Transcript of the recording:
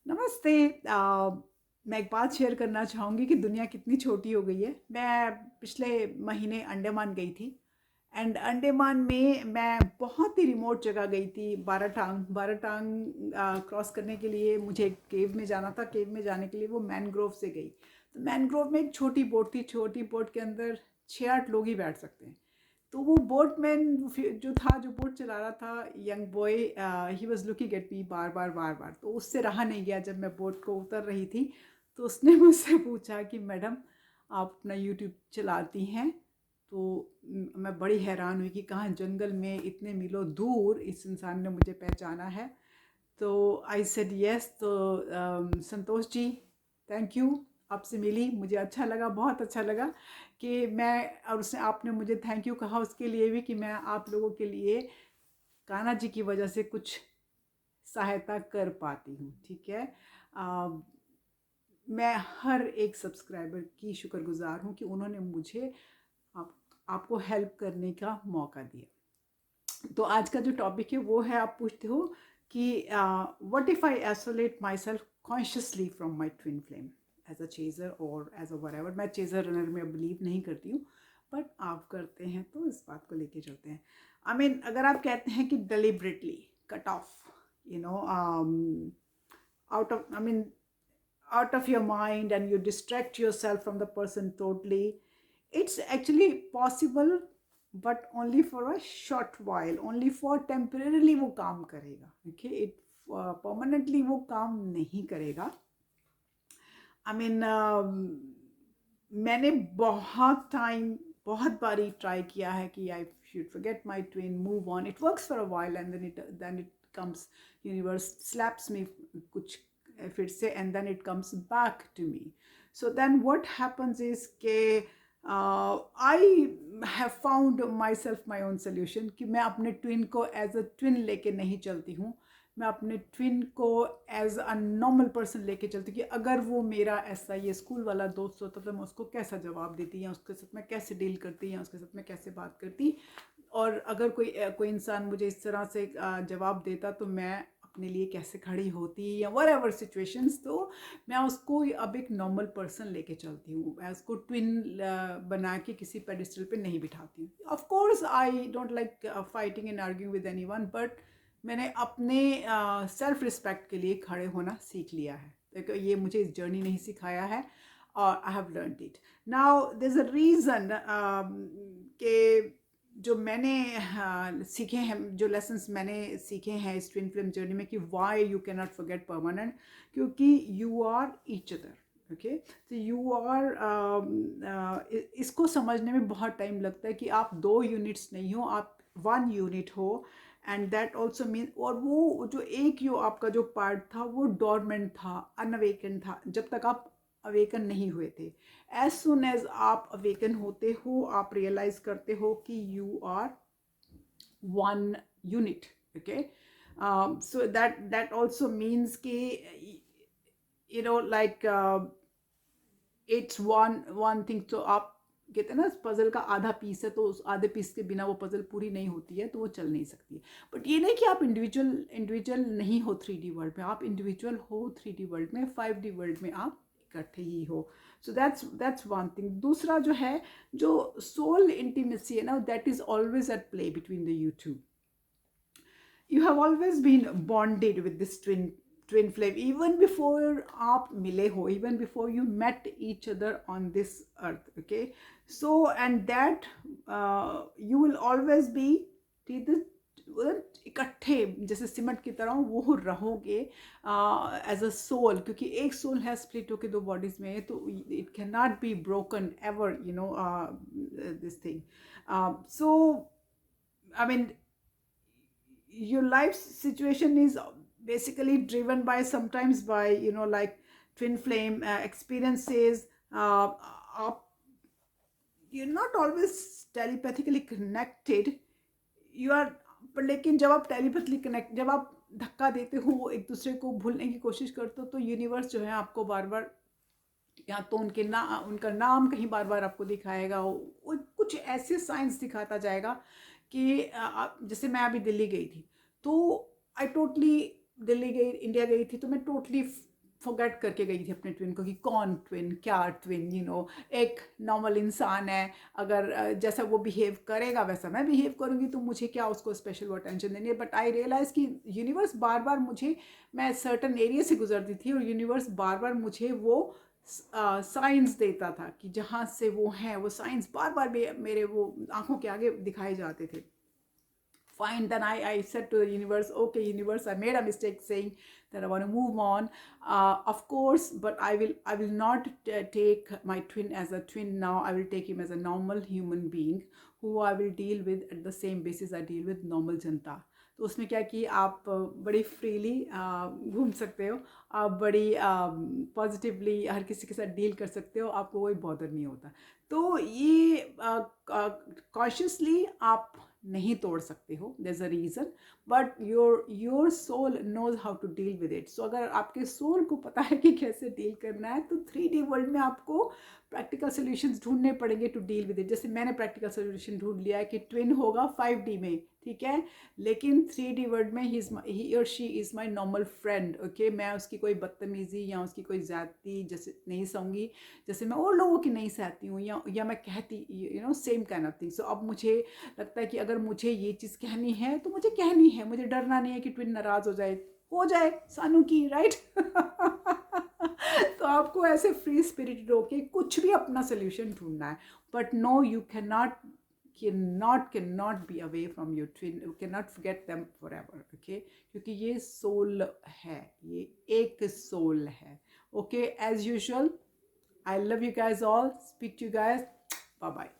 नमस्ते। मैं एक बात शेयर करना चाहूँगी कि दुनिया कितनी छोटी हो गई है। मैं पिछले महीने अंडमान गई थी एंड अंडमान में मैं बहुत ही रिमोट जगह गई थी। बाराटांग क्रॉस करने के लिए मुझे एक केव में जाना था। केव में जाने के लिए वो मैनग्रोव से गई। तो मैनग्रोव में एक छोटी बोट थी। छोटी बोट के अंदर 6-8 लोग ही बैठ सकते हैं। तो वो बोटमैन जो बोट चला रहा था, young boy, he was looking at me बार बार बार बार। तो उससे रहा नहीं गया। जब मैं बोट को उतर रही थी तो उसने मुझसे पूछा कि मैडम, आप अपना यूट्यूब चलाती हैं? तो मैं बड़ी हैरान हुई कि कहाँ जंगल में इतने मीलों दूर इस इंसान ने मुझे पहचाना है। तो आई सेड यस। तो संतोष जी, थैंक यू। आपसे मिली, मुझे अच्छा लगा, बहुत अच्छा लगा कि मैं, और उसने, आपने मुझे थैंक यू कहा उसके लिए भी कि मैं आप लोगों के लिए कान्हा जी की वजह से कुछ सहायता कर पाती हूँ। ठीक है। आ, मैं हर एक सब्सक्राइबर की शुक्रगुजार हूँ कि उन्होंने मुझे आप, आपको हेल्प करने का मौका दिया। तो आज का जो टॉपिक है वो है, आप पूछते हो कि what if I isolate myself consciously from my twin flame as a chaser और एज अ वरेवर। मैं चेजर रनर में बिलीव नहीं करती हूँ, बट आप करते हैं तो इस बात को लेके चलते हैं। आई मीन, अगर आप कहते हैं कि deliberately cut off, you know, out of, I mean, out of your mind, and you distract yourself from the person totally, it's actually possible, but only for a short while, only for temporarily वो काम करेगा। okay, it permanently वो काम नहीं करेगा। I mean, मैंने बहुत बारी ट्राई किया है कि I should forget my twin, move on. It works for a while and then it comes, universe slaps me कुछ फिर से, and then it comes back to me. So then what happens is कि I have found myself my own solution कि मैं अपने twin को as a twin लेके नहीं चलती हूँ। मैं अपने ट्विन को एज अ नॉर्मल पर्सन लेके चलती हूँ कि अगर वो मेरा ऐसा ये स्कूल वाला दोस्त होता तो मैं उसको कैसा जवाब देती, या उसके साथ मैं कैसे डील करती, या उसके साथ मैं कैसे बात करती। और अगर कोई इंसान मुझे इस तरह से जवाब देता तो मैं अपने लिए कैसे खड़ी होती, या वर एवर सिचुएशंस। तो मैं उसको अब एक नॉर्मल पर्सन लेके चलती हूँ। मैं उसको ट्विन बना के किसी पेडिस्टल पे नहीं बिठाती हूँ। Of course I don't like fighting and arguing with anyone, but मैंने अपने सेल्फ रिस्पेक्ट के लिए खड़े होना सीख लिया है। तो ये मुझे इस जर्नी नहीं सिखाया है, और I have learn it. Now there is a reason कि जो मैंने सीखे हैं, जो लेसन्स मैंने सीखे हैं इस ट्विन फ्लेम जर्नी में, कि why you can not forget permanent, क्योंकि you are each other. Okay, तो यू आर, इसको समझने में बहुत टाइम लगता है कि आप दो यूनिट्स नहीं हो, आप वन यूनिट हो। एंड दैट ऑल्सो मीन, और वो जो एक आपका जो पार्ट था वो डोरमेंट था, अनअवेकन था, जब तक आप अवेकन नहीं हुए थे। एज सुन एज आप अवेकन होते हो, आप रियलाइज करते हो कि you are one unit. Okay, so that also means कि like it's one one thing. तो आप कहते हैं ना, पजल का आधा पीस है, तो उस आधे पीस के बिना वो पजल पूरी नहीं होती है, तो वो चल नहीं सकती है। बट ये नहीं कि आप इंडिविजुअल नहीं हो 3D वर्ल्ड में। आप इंडिविजुअल हो 3D वर्ल्ड में, 5D वर्ल्ड में आप इकट्ठे ही हो। So that's one thing. दूसरा जो है, जो सोल इंटीमेसी है ना, that is always at play between the you two. You have always been bonded with this twin flame even before aap mile ho, even before you met each other on this earth. Okay, so and that you will always be इकट्ठे जैसे cement की तरह वो रहोगे as a soul, क्योंकि एक soul है split होके दो बॉडीज में है, तो it can not be broken ever, this thing. So I mean, your life situation is basically driven by, sometimes by, like twin flame experiences. Up, you're not always telepathically connected, you are, पर लेकिन जब आप टेलीपैथली connect, जब आप धक्का देते हो, एक दूसरे को भूलने की कोशिश करते हो, तो यूनिवर्स जो है आपको बार बार, या तो उनका नाम कहीं बार बार आपको दिखाएगा, वो कुछ ऐसे साइंस दिखाता जाएगा कि जैसे मैं अभी दिल्ली गई थी, तो आई टोटली, दिल्ली गई, इंडिया गई थी, तो मैं टोटली फॉरगेट करके गई थी अपने ट्विन को कि कौन ट्विन, क्या ट्विन, एक नॉर्मल इंसान है, अगर जैसा वो बिहेव करेगा वैसा मैं बिहेव करूँगी, तो मुझे क्या उसको स्पेशल वो अटेंशन देनी है। बट आई रियलाइज़ कि यूनिवर्स बार बार मुझे, मैं सर्टन एरिया से गुजरती थी और यूनिवर्स बार बार मुझे वो साइंस देता था कि जहाँ से वो हैं, वो साइंस बार बार मेरे वो आंखों के आगे दिखाए जाते थे। Fine, then I said to the universe, okay universe, I made a mistake saying that I want to move on, of course, but I will not take my twin as a twin now. I will take him as a normal human being who I will deal with at the same basis I deal with normal जनता। तो उसमें क्या कि आप बड़ी freely घूम सकते हो, आप बड़ी पॉजिटिवली हर किसी के साथ डील कर सकते हो, आपको कोई बॉदर नहीं होता। तो ये कॉन्शियसली आप नहीं तोड़ सकते हो, there is a reason, but your soul knows how to deal with it. So अगर आपके सोल को पता है कि कैसे डील करना है, तो 3D वर्ल्ड में आपको प्रैक्टिकल सोल्यूशंस ढूंढने पड़ेंगे टू डील विद इट। जैसे मैंने प्रैक्टिकल सोल्यूशन ढूंढ लिया है कि ट्विन होगा 5D में, ठीक है, लेकिन 3D वर्ल्ड में ही और she is my normal friend. Okay, मैं उसकी कोई बदतमीज़ी या उसकी कोई ज़्यादती जैसे नहीं सहूँगी, जैसे मैं और लोगों की नहीं सहती हूँ, या मैं कहती, सेम काइंड ऑफ थिंग। सो अब मुझे लगता है कि अगर मुझे ये चीज़ कहनी है तो मुझे कहनी है, मुझे डरना नहीं है कि ट्विन नाराज़ हो जाए सानू की, राइट। तो आपको ऐसे फ्री स्पिरिटेड होके कुछ भी अपना सोल्यूशन ढूंढना है, but no, you cannot be away from your twin, you cannot forget them forever, okay, क्योंकि ये सोल है, ये एक सोल है। Okay, as usual, I love you guys all, speak to you guys, bye bye।